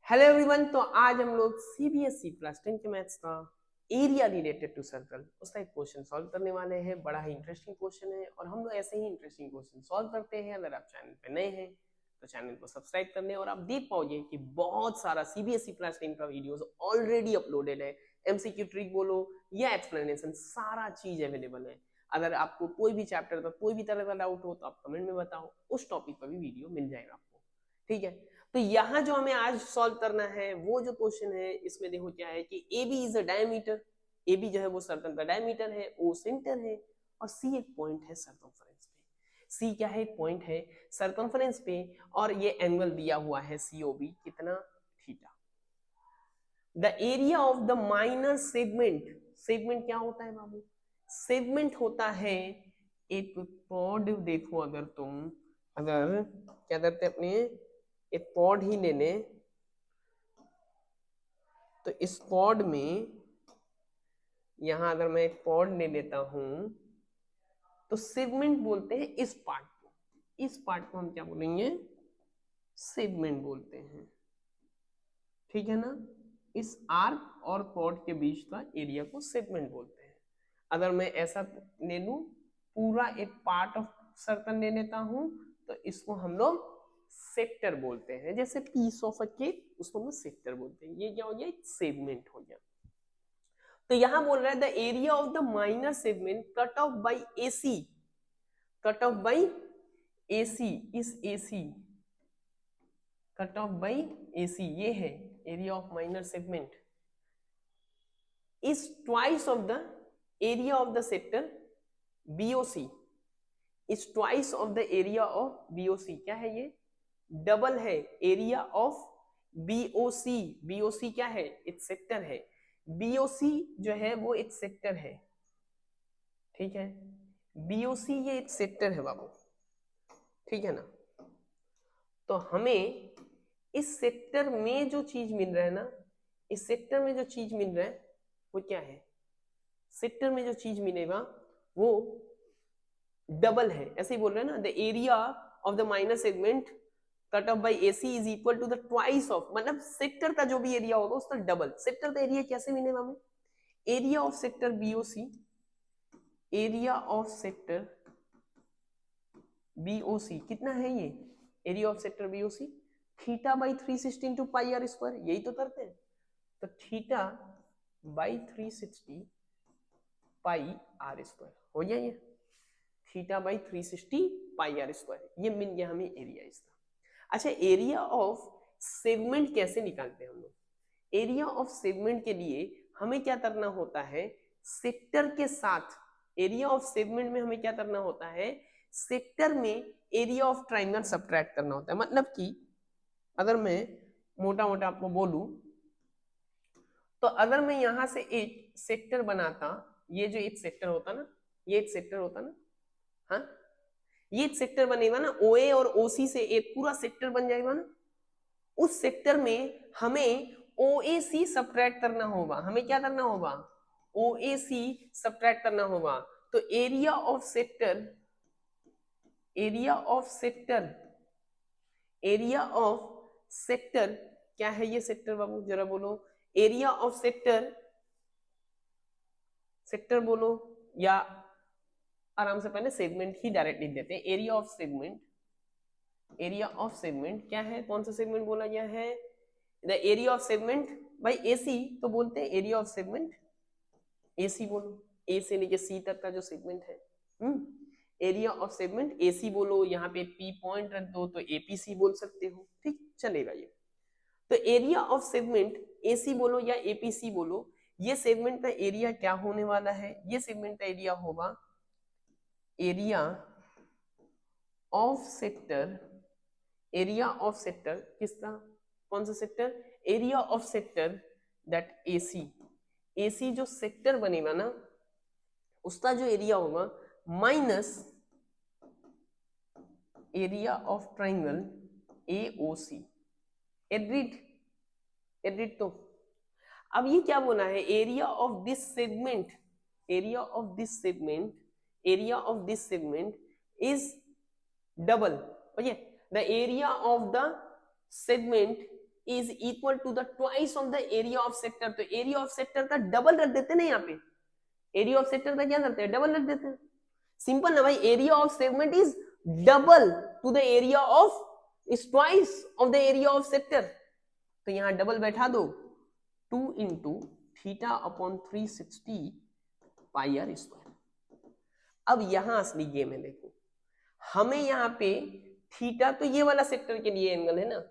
Hello everyone. तो आज हम लोग सीबीएसई क्लास 10 के मैथ्स का एरिया रिलेटेड टू सर्कल उसका एक क्वेश्चन सॉल्व करने वाले हैं। बड़ा ही इंटरेस्टिंग क्वेश्चन है और हम लोग ऐसे ही इंटरेस्टिंग क्वेश्चन सॉल्व करते हैं। अगर आप चैनल पे नए हैं तो चैनल को सब्सक्राइब कर लें और आप देख पाओगे कि बहुत सारा सीबीएसई क्लास 10 का वीडियोस ऑलरेडी अपलोडेड है। एमसीक्यू ट्रिक बोलो या एक्सप्लेनेशन, सारा चीज अवेलेबल है। अगर आपको कोई भी चैप्टर का कोई भी तरह का डाउट हो तो आप कमेंट में बताओ, उस टॉपिक पर भी वीडियो मिल जाएगा आपको। ठीक है, तो यहाँ जो हमें आज सॉल्व करना है वो जो क्वेश्चन है इसमें देखो क्या है कि A B is a diameter. A B जो है वो सर्कल का डायमीटर है, ओ सेंटर है और सी एक पॉइंट है सर्कमफरेंस पे। सी क्या है? एक पॉइंट है सर्कमफरेंस पे और ये एंगल दिया हुआ है सीओबी कितना? Theta. The area of the minor segment. Segment क्या होता है बाबू? सेगमेंट होता है एक पॉड। देखो अगर तुम अगर क्या करते अपने एक पॉड ही ले लें तो इस पॉड में यहां अगर मैं एक पॉड ले लेता हूं तो सेगमेंट बोलते हैं इस पार्ट को। इस पार्ट को हम क्या बोलेंगे? सेगमेंट बोलते हैं। ठीक है ना? इस आर्क और पॉड के बीच का एरिया को सेगमेंट बोलते हैं। अगर मैं ऐसा ले लूं, पूरा एक पार्ट ऑफ सर्कल ले लेता हूं तो इसको हम लोग सेक्टर बोलते हैं। जैसे पीस ऑफ अ केक उसको हम सेक्टर बोलते हैं। ये क्या हो गया? एक सेगमेंट हो गया। तो यहां बोल रहा है the area of the minor segment cut off by AC. Cut off by AC, इस AC cut off by AC ये है area of minor segment is twice of the area of the sector BOC. Is twice of the area of BOC. क्या है ये? Double है area of BOC. BOC क्या है? एक सेक्टर है। बीओसी जो है वो एक सेक्टर है। ठीक है, बीओसी ये एक सेक्टर है बाबू। ठीक है ना? तो हमें इस सेक्टर में जो चीज मिल रहा है ना, इस सेक्टर में जो चीज मिल रहा है वो क्या है? सेक्टर में जो चीज मिलेगा वो डबल है। ऐसे ही बोल रहे हैं ना, the area of the minor segment cut off by AC is equal to the twice of, मतलब सेक्टर का जो भी एरिया होगा उसका डबल। सेक्टर का एरिया कैसे मिलेगा हमें? Area of sector BOC, area of sector BOC कितना है ये? Area of sector BOC theta by 360 into pi r square. यही तो करते हैं। तो theta by 360 pi r square हो गया ये। Theta by 360 pi r square ये मिल गया हमें एरिया इसका। अच्छा, एरिया ऑफ सेगमेंट कैसे निकालते हैं हम लोग? एरिया ऑफ सेगमेंट के लिए हमें क्या करना होता है? सेक्टर के साथ एरिया ऑफ सेगमेंट में हमें क्या करना होता है? सेक्टर में एरिया ऑफ ट्राइंगल सब्ट्रैक्ट करना होता है। मतलब कि अगर मैं मोटा मोटा आपको बोलूं तो अगर मैं यहां से एक सेक्टर बनाता, ये जो एक सेक्टर होता ना, ये एक सेक्टर होता ना, हाँ, ये एक सेक्टर बनेगा ना, ओए और ओसी से एक पूरा सेक्टर बन जाएगा ना। उस सेक्टर में हमें ओएसी सब्ट्रैक्ट करना होगा। हमें क्या करना होगा? ओएसी सब्ट्रैक्ट करना होगा। तो area of sector, area of sector, area of sector क्या है ये सेक्टर बाबू? जरा बोलो। एरिया ऑफ सेक्टर, सेक्टर बोलो या आराम से पहले सेगमेंट ही डायरेक्ट लिख देते हैं। Area of segment, area of segment क्या है? कौन सा सेगमेंट बोला गया है? द एरिया ऑफ सेगमेंट भाई एसी तो बोलते हैं। एरिया ऑफ सेगमेंट एसी बोलो, ए से लेके सी तक का जो सेगमेंट है। एरिया ऑफ सेगमेंट एसी बोलो, यहाँ पे पी पॉइंट रख दो तो एपीसी बोल सकते हो। ठीक चलेगा ये। तो एरिया ऑफ सेगमेंट एसी बोलो या एपीसी बोलो, ये सेगमेंट का एरिया क्या होने वाला है? ये सेगमेंट का एरिया होगा area of sector, area of sector किसका? कौन सा sector? Area of sector that AC. AC जो सेक्टर बनेगा ना उसका जो एरिया होगा minus area of triangle AOC. Agreed? Agreed. तो अब ये क्या बोला है? Area of this segment, area of this segment, area of this segment is double. Okay, the area of the segment is equal to the twice of the area of sector. तो area of sector का double रख देते ना, यहाँ पे area of sector का क्या करते हैं, डबल रख देते हैं। सिंपल ना भाई, area of segment is double to the area of, is twice of the area of sector. तो यहां डबल बैठा दो, 2 into theta upon 360 pi r square. अब यहां असली गेम है, देखो हमें यहाँ पे थीटा, तो ये वाला सेक्टर के लिए एंगल है ना,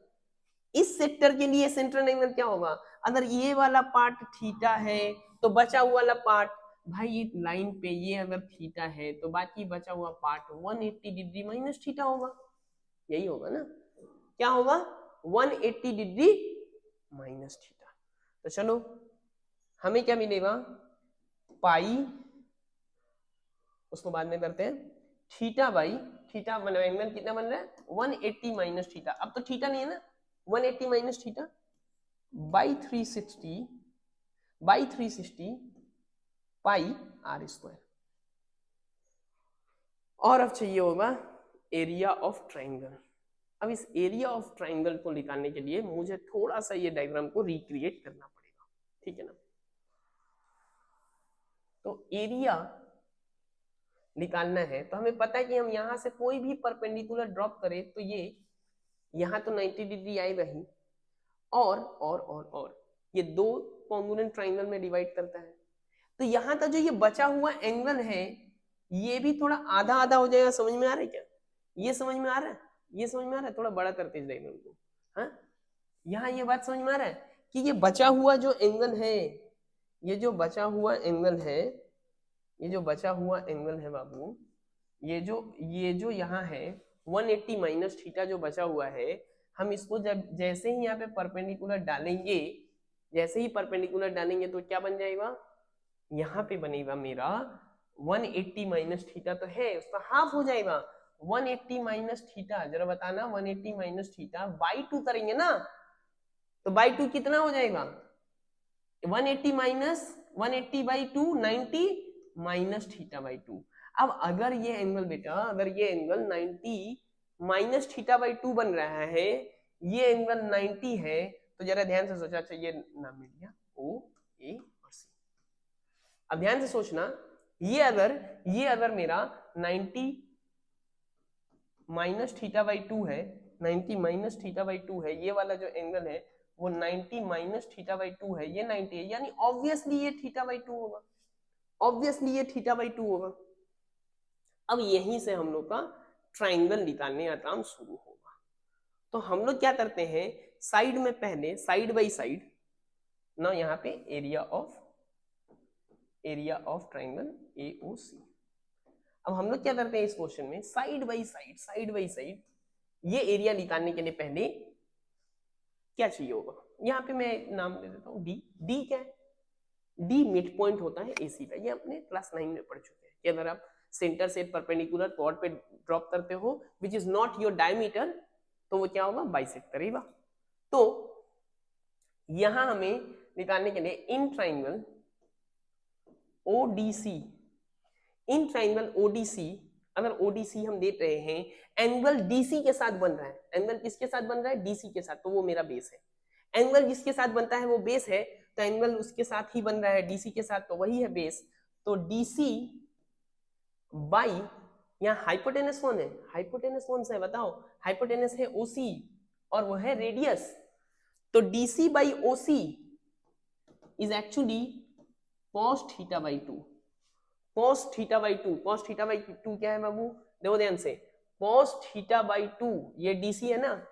इस सेक्टर के लिए सेंट्रल एंगल क्या होगा, अगर ये वाला पार्ट थीटा है तो बचा हुआ वाला पार्ट, भाई लाइन पे ये अगर थीटा है तो बाकी बचा हुआ पार्ट 180 डिग्री माइनस थीटा होगा, यही होगा ना, क्या होगा 180 डिग्री माइनस थीटा। तो चलो हमें क्या मिलेगा, पाई, उसको बाद में करते हैं, थीटा बाई थीटा, मतलब एंगल कितना बन रहा है 180 माइनस थीटा। अब तो थीटा नहीं है ना, 180 minus theta by 360 pi r square. और अब चाहिए होगा एरिया ऑफ ट्राइंगल। अब इस एरिया ऑफ ट्राइंगल को निकालने के लिए मुझे थोड़ा सा ये डायग्राम को रिक्रिएट करना पड़ेगा, ठीक है ना। तो एरिया निकालना है तो हमें पता है कि हम यहां से कोई भी परपेंडिकुलर ड्रॉप करें तो ये यहां तो 90 डिग्री आएगा ही, और ये दो कॉन्ग्रुएंट ट्राइंगल में डिवाइड करता है। तो यहां का जो ये बचा हुआ एंगल है ये भी थोड़ा आधा आधा हो जाएगा, समझ में आ रहा है क्या, ये समझ में आ रहा है, ये समझ में आ रहा है, थोड़ा बड़ा करते इस डायग्राम को। हाँ, यहाँ ये बात समझ में आ रहा है कि ये बचा हुआ जो एंगल है, ये जो बचा हुआ एंगल है, ये जो बचा हुआ एंगल है बाबू, ये जो यहाँ है 180 माइनस थीटा जो बचा हुआ है, हम इसको जब जैसे ही यहाँ पे परपेंडिकुलर डालेंगे, जैसे ही परपेंडिकुलर डालेंगे तो क्या बन जाएगा, यहाँ पे बनेगा मेरा 180 माइनस थीटा तो है, उसका हाफ हो जाएगा 180 माइनस थीटा। जरा बताना 180 माइनस थीटा बाई 2 करेंगे ना, तो बाई 2 कितना हो जाएगा, 180 minus 180 by 2 90 minus theta by 2। अब अगर ये एंगल बेटा, अगर ये एंगल 90 माइनस थीटा बाई 2 बन रहा है, ये एंगल 90 है, तो जरा ध्यान से सोचा, अच्छा ये नाम मिल गया ओ ए और सी। अब ध्यान से सोचना, ये अगर मेरा 90 माइनस थीटा बाई 2 है, 90 माइनस थीटा बाई 2 है, ये वाला जो एंगल है वो 90 माइनस थीटा बाई 2 है, ये 90 है, यानी ऑब्वियसली ये थीटा बाई 2 होगा, ऑब्वियसली ये थीटा बाई 2 होगा। अब यहीं से हम लोग का ट्राइंगल निकालने का काम शुरू होगा। तो हम लोग क्या करते हैं, साइड में पहले साइड बाई साइड ना, यहाँ पे एरिया ऑफ ट्राइंगल AOC। अब हम लोग क्या करते हैं इस क्वेश्चन में, साइड बाई साइड ये एरिया निकालने के लिए पहले क्या चाहिए होगा, यहाँ पे मैं नाम दे देता हूँ डी क्या है, डी मिड पॉइंट होता है AC का, ये अपने क्लास 9 में पढ़ चुके हैं कि अगर आप सेंटर से परपेंडिकुलर कॉर्ड पे ड्रॉप करते हो which is not your diameter, तो वो क्या होगा, बाइसेक्टर ही। तो यहां हमें निकालने के लिए इन ट्राइंगल ODC, अगर ODC हम देख रहे हैं, एंगल DC के साथ बन रहा है, एंगल किसके साथ बन रहा है, DC के साथ, तो वो मेरा बेस है। एंगल जिसके साथ बनता है वो बेस है, तो एंगल उसके साथ ही बन रहा है DC के साथ, तो वही है बेस। तो DC बाई, यहाँ हाइपोटेनस कौन है, हाइपोटेनस कौन सा है बताओ, हाइपोटेनस है OC और वो है रेडियस। तो DC by OC is actually cos theta by 2, cos theta by 2, cos theta by 2 क्या है बाबू, देखो ध्यान से, cos थीटा बाई 2 ये DC है ना,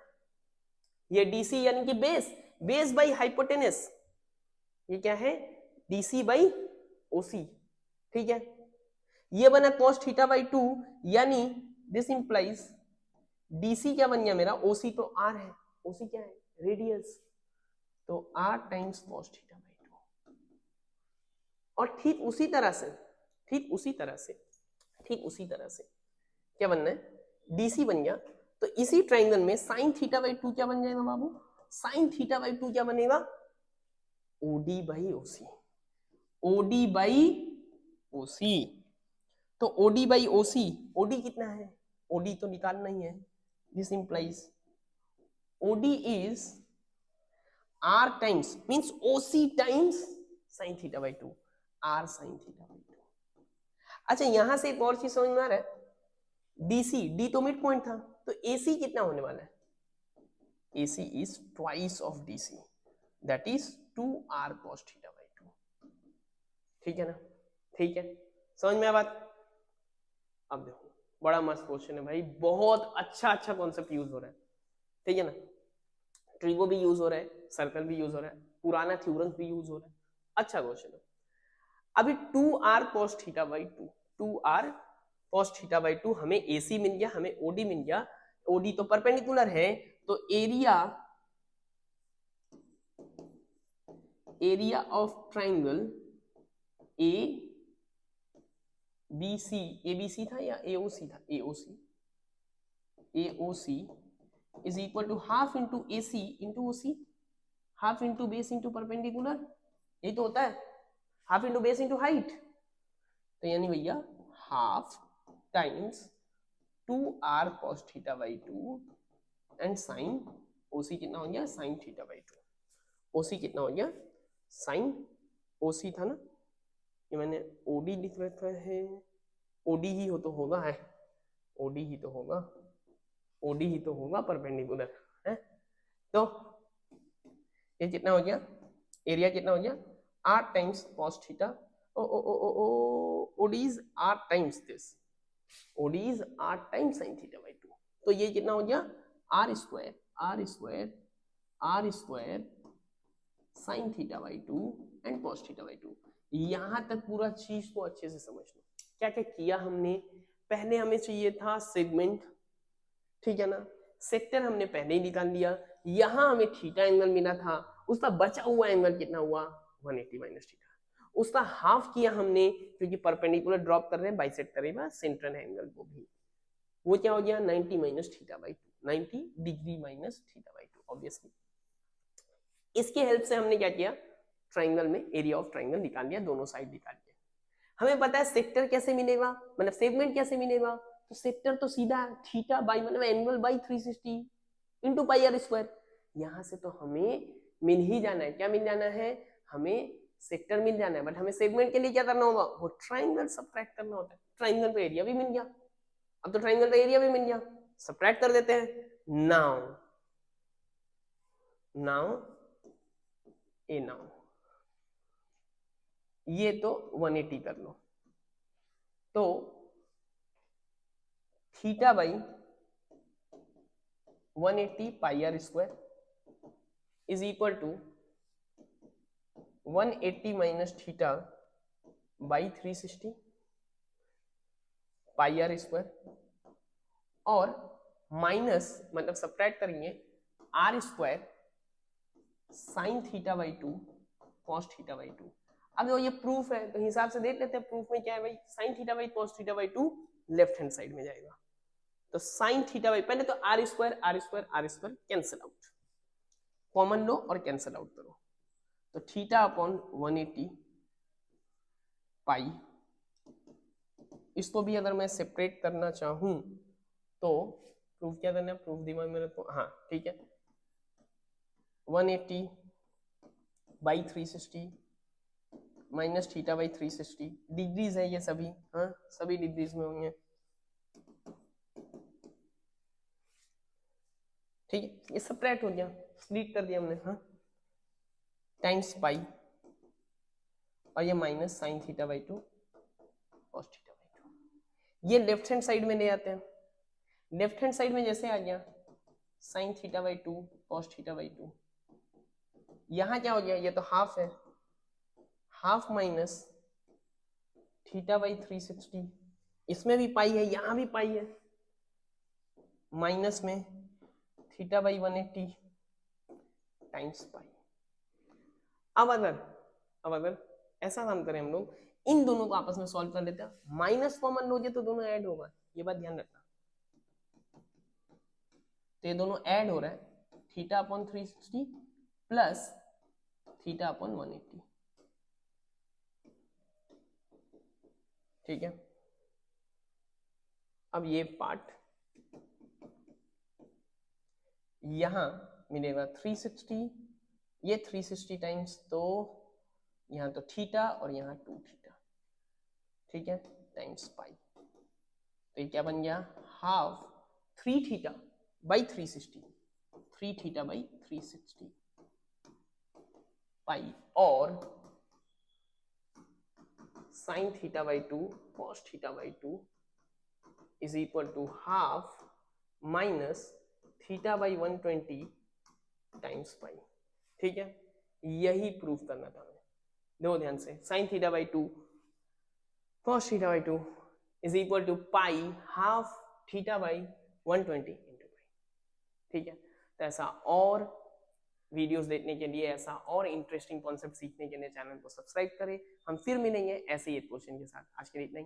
ये DC यानी कि बेस बाई हाइपोटेनस, ये क्या है DC बाई OC, ठीक है। ये बना cos थीटा बाई 2, यानी दिस इंप्लाइज DC क्या बन गया मेरा, OC तो R है, OC क्या है रेडियस, तो R times cos theta by 2। और ठीक उसी तरह से क्या बनना है, DC बन गया, तो इसी ट्राइंगल में sin थीटा बाई 2 क्या बन जाएगा बाबू, sin थीटा बाई 2 क्या बनेगा, OD by OC, OD by OC। तो OD बाई OC, OD कितना है, OD तो निकालना ही है, this implies OD is r times means OC times sine theta by two, r sine theta by two. अच्छा यहां से एक और चीज समझ में आ रहा है, डीसी, डी तो मिड पॉइंट था, तो एसी कितना होने वाला है, AC is twice of DC, that is 2r cos theta by to. ठीक है ना, ठीक है, समझ में आ बात। अब देखो बड़ा मस्त क्वेश्चन है भाई, बहुत अच्छा अच्छा कॉन्सेप्ट यूज हो रहा है, ठीक है ना, ट्रिगो भी यूज हो रहा है, सर्कल भी यूज हो रहा है, पुराना थ्योरम भी यूज हो रहा है, अच्छा क्वेश्चन है। अभी 2r cos theta by to, 2r cos theta by to, हमें AC मिल गया, हमें OD मिल गया, OD तो परपेंडिकुलर है, तो area of triangle A B C, ABC था या AOC था, AOC is equal to half into AC into OC, half into base into perpendicular, यही तो होता है, half into base into height, तो यानी भैया half times 2r cos theta by two and sine OC कितना हो गया, sine theta by two, OC कितना हो गया, साइन OC था ना, ये मैंने OD लिख रखा है, OD ही हो तो होगा, है OD ही तो होगा, OD ही तो होगा परपेंडिकुलर है, तो ये कितना हो गया, एरिया कितना हो गया, r times cos theta, OD is r times this, OD is r times sin theta by to, तो ये कितना हो गया, r square sin theta by two and cos theta by to. यहां तक पूरा चीज को अच्छे से समझ लो, क्या क्या किया हमने, पहले हमें चाहिए था सेगमेंट, ठीक है ना, सेक्टर हमने पहले ही निकाल लिया, यहां हमें थीटा एंगल मिला था, उसका बचा हुआ एंगल कितना हुआ, 180 माइनस थीटा, उसका हाफ किया हमने, क्योंकि परपेंडिकुलर ड्रॉप कर रहे हैं, बाइसेक्ट करेगा सेंट्रल एंगल को भी, वो क्या हो गया 90 minus theta by to, 90 degree minus theta by to obviously. इसके हेल्प से हमने क्या किया, ट्राइंगल में एरिया ऑफ ट्राइंगल निकाल लिया, दोनों साइड निकाल लिया। हमें पता है सेक्टर कैसे मिलेगा, मतलब सेगमेंट कैसे मिलेगा, तो सेक्टर तो सीधा थीटा बाई मतलब angle by 360 into pi r square, यहां से तो हमें मिल ही जाना है, क्या मिल जाना है, हमें सेक्टर मिल जाना है, बट हमें सेगमेंट के लिए क्या करना होगा, वो ट्राइंगल सबट्रैक्ट करना होता है, ट्राइंगल पे एरिया भी मिल गया, अब तो ट्राइंगल का एरिया भी मिल गया, सबट्रैक्ट कर देते हैं, नाउ ये तो 180 कर लो, तो theta by 180 pi r square is equal to 180 minus theta by 360 pi r square, और माइनस मतलब सब्ट्रैक्ट करेंगे r square sine theta by two cos theta by two. अब जो ये प्रूफ है तो हिसाब से देख लेते हैं, प्रूफ में क्या है भाई, sine theta by cos theta by two left hand side में जाएगा, तो साइन थीटा बाई, पहले तो r square cancel out, common लो और कैंसिल आउट करो, तो थीटा अपॉन 180 पाई, इसको भी अगर मैं सेपरेट करना चाहूं तो प्रूफ क्या करना है, प्रूफ दिमाग में रखो, हाँ ठीक है, 180 by 360 minus theta by 360, degrees है ये सभी, हाँ सभी डिग्रीज में होंगे, ठीक है, ये सब्ट्रैक्ट हो गया, स्प्लिट कर दिया हमने, हाँ टाइम्स पाई, और ये minus sign theta by two cos theta by to, ये लेफ्ट हैंड साइड में ले आते हैं, लेफ्ट हैंड साइड में जैसे आ गया sine theta by two cos theta by to, यहां क्या हो गया, ये तो हाफ है, हाफ माइनस थीटा बाई 360, इसमें भी पाई है, यहां भी पाई है, माइनस में थीटा बाई 180 टाइम्स पाई। अब अगर ऐसा काम करें हम लोग, इन दोनों को आपस में सॉल्व कर लेते हैं, माइनस कॉमन लोगे तो दोनों ऐड होगा, ये बात ध्यान रखना, तो ये दोनों ऐड हो रहा है, theta upon 360 plus theta upon 180, ठीक है, अब ये पार्ट यहां मिलेगा 360 ये 360 टाइम्स, तो यहाँ तो थीटा और यहाँ 2 थीटा, ठीक है, टाइम्स पाई, तो ये क्या बन गया, half 3 theta by 360, 3 theta by 360 pi, और sine theta by 2 cos theta by 2 is equal to half minus theta by 120 times pi, ठीक है, यही प्रूफ करना था हमें। देखो ध्यान से, sine theta by 2 cos theta by 2 is equal to pi half theta by 120 into pi, ठीक है। तो ऐसा और वीडियोस देखने के लिए, ऐसा और इंटरेस्टिंग कॉन्सेप्ट सीखने के लिए चैनल को सब्सक्राइब करें। हम फिर मिलेंगे ऐसे ही एक क्वेश्चन के साथ। आज के लिए इतना ही।